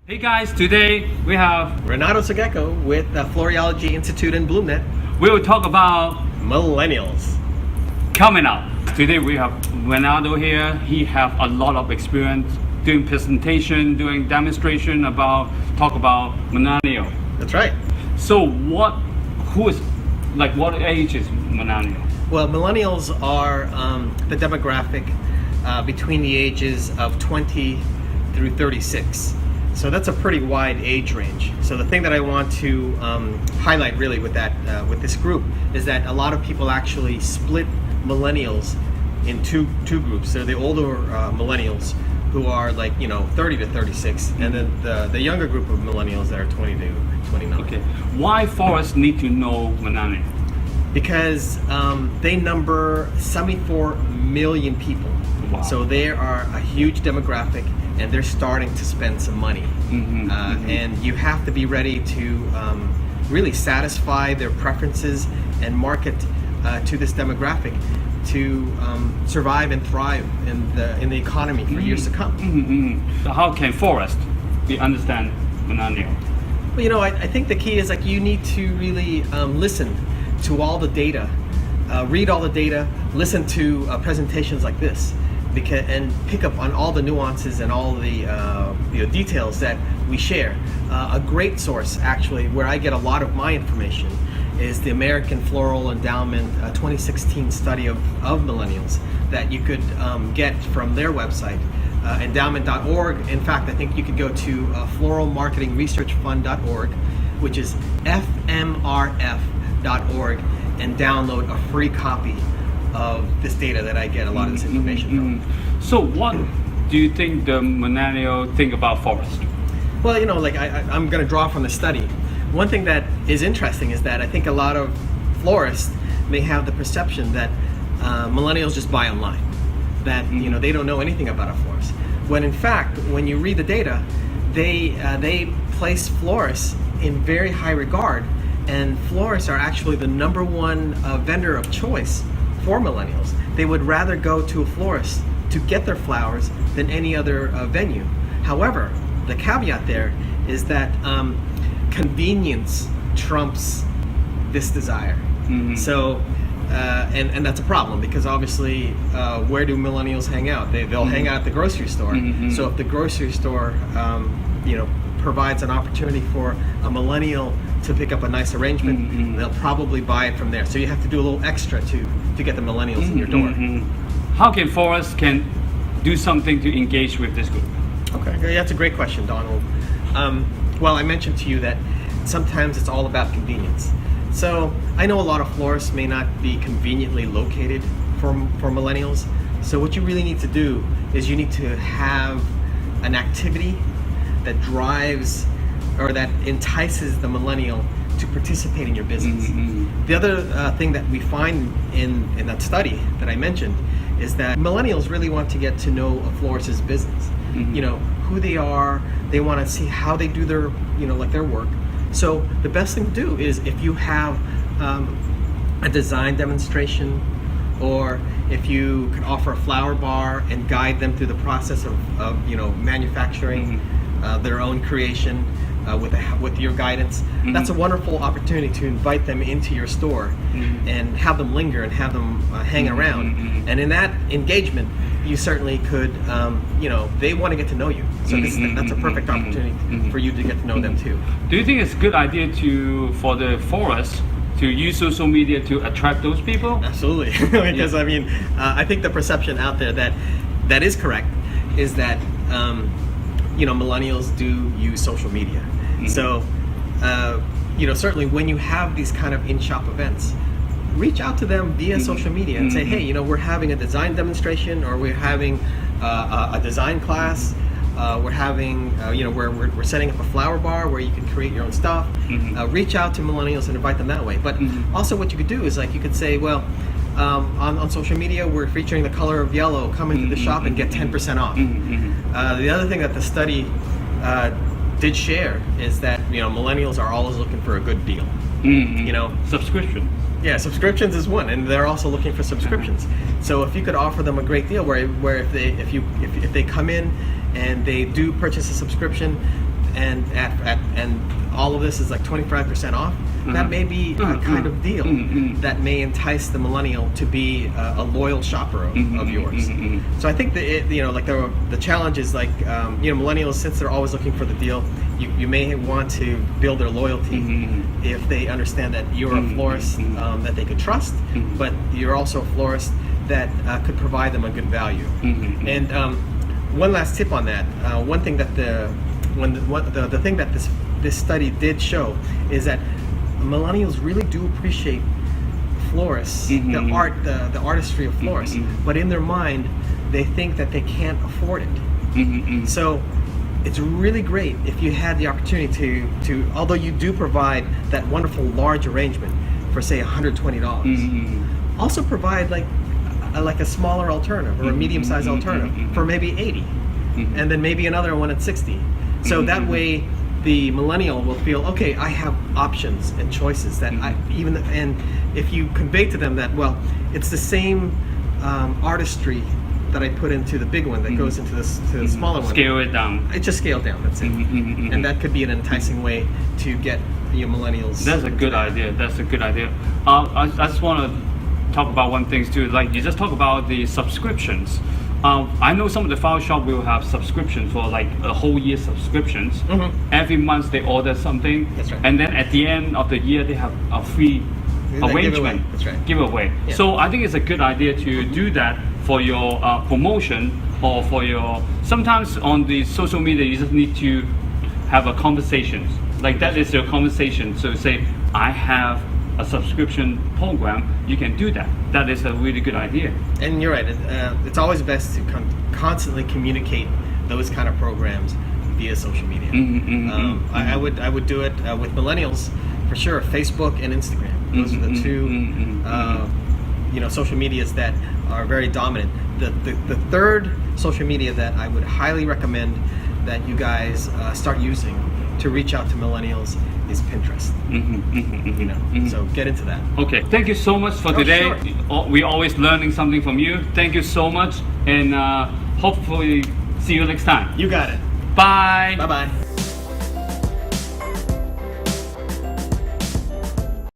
Hey guys, today we have Renato Sogueco with the Floriology Institute in BloomNet. we will talk about Millennials. coming up. Today we have Renato here. He have a lot of experience doing presentation, doing demonstration talk about millennial. That's right. So what age is millennial? Well, millennials are the demographic between the ages of 20 through 36. So that's a pretty wide age range. So the thing that I want to highlight really with this group is that a lot of people actually split millennials in two groups. They're the older millennials who are 30 to 36, and then the younger group of millennials that are 20 to 29. Okay. Why Florist need to know millennial? Because they number 74 million people. Wow. So they are a huge demographic, and they're starting to spend some money. And you have to be ready to really satisfy their preferences and market to this demographic to survive and thrive in the economy for years to come. So how can Florist understand millennial? Well, I think the key is you need to really listen to all the data, read all the data, listen to presentations like this, and pick up on all the nuances and all the details that we share. A great source, actually, where I get a lot of my information is the American Floral Endowment 2016 study of millennials that you could get from their website, endowment.org. In fact, I think you could go to floralmarketingresearchfund.org, which is fmrf.org, and download a free copy of this data that I get a lot of this information from. So what do you think the millennial think about Florist? Well, I'm going to draw from the study. One thing that is interesting is that I think a lot of florists may have the perception that millennials just buy online, that they don't know anything about a florist. When in fact, when you read the data, they place florists in very high regard, and florists are actually the number one vendor of choice for millennials. They would rather go to a florist to get their flowers than any other venue. However, the caveat there is that convenience trumps this desire. So, and that's a problem, because obviously, where do millennials hang out? They'll hang out at the grocery store. So if the grocery store, provides an opportunity for a millennial to pick up a nice arrangement, they'll probably buy it from there. So you have to do a little extra to get the millennials in your door. How can Florist do something to engage with this group? Okay, that's a great question, Donald. Well, I mentioned to you that sometimes it's all about convenience. So I know a lot of florists may not be conveniently located for millennials. So what you really need to do is you need to have an activity that drives or that entices the millennial to participate in your business. The other thing that we find in that study that I mentioned is that millennials really want to get to know a florist's business. Who they are. They want to see how they do their their work. So the best thing to do is, if you have a design demonstration, or if you could offer a flower bar and guide them through the process of manufacturing their own creation with your guidance, that's a wonderful opportunity to invite them into your store and have them linger and have them hang around. And in that engagement, you certainly could, they want to get to know you. So that's a perfect opportunity for you to get to know them too. Do you think it's a good idea for the florist to use social media to attract those people? Absolutely, because I think the perception out there that is correct is that millennials do use social media. So certainly when you have these kind of in-shop events, reach out to them via social media and say, hey, we're having a design demonstration, or we're having a design class, we're having we're setting up a flower bar where you can create your own stuff. Reach out to millennials and invite them that way. But also what you could do is you could say, well, on social media, we're featuring the color of yellow. Come into the shop and get 10% off. The other thing that the study did share is that millennials are always looking for a good deal. Subscription. Yeah, subscriptions is one, and they're also looking for subscriptions. So if you could offer them a great deal, where if they come in and they do purchase a subscription, and all of this is like 25% off, that may be a kind of deal that may entice the millennial to be a loyal shopper of yours. So I think that the challenge is like millennials, since they're always looking for the deal, you may want to build their loyalty if they understand that you're a florist that they could trust, but you're also a florist that could provide them a good value. And one last tip on that, one thing that the thing that this study did show is that millennials really do appreciate florists, the artistry of florists, but in their mind they think that they can't afford it. So it's really great if you had the opportunity to although you do provide that wonderful large arrangement for say $120, also provide like a smaller alternative or a medium-sized alternative for maybe $80, and then maybe another one at $60. So that way the millennial will feel, okay, I have options and choices that and if you convey to them that, well, it's the same artistry that I put into the big one that goes into to the smaller one. Scale it down. I just scale down, that's it. And that could be an enticing way to get your millennials. That's a good idea. That's a good idea. I just want to talk about one thing too. Like you just talk about the subscriptions. I know some of the flower shop will have subscriptions for like a whole year subscriptions. Every month they order something, That's right. and then at the end of the year they have a free arrangement. That's right. Giveaway. Yeah. So I think it's a good idea to do that for your promotion or for your. Sometimes on the social media you just need to have a conversation. Like that is your conversation. So say I have a subscription program, you can do that. That is a really good idea. And you're right. It's always best to constantly communicate those kind of programs via social media. I would do it with millennials for sure. Facebook and Instagram. Those are the two social medias that are very dominant. The third social media that I would highly recommend that you guys start using to reach out to millennials is Pinterest. So get into that. Okay, thank you so much for today. Sure. We're always learning something from you. Thank you so much, and hopefully see you next time. You got it. Bye. Bye-bye.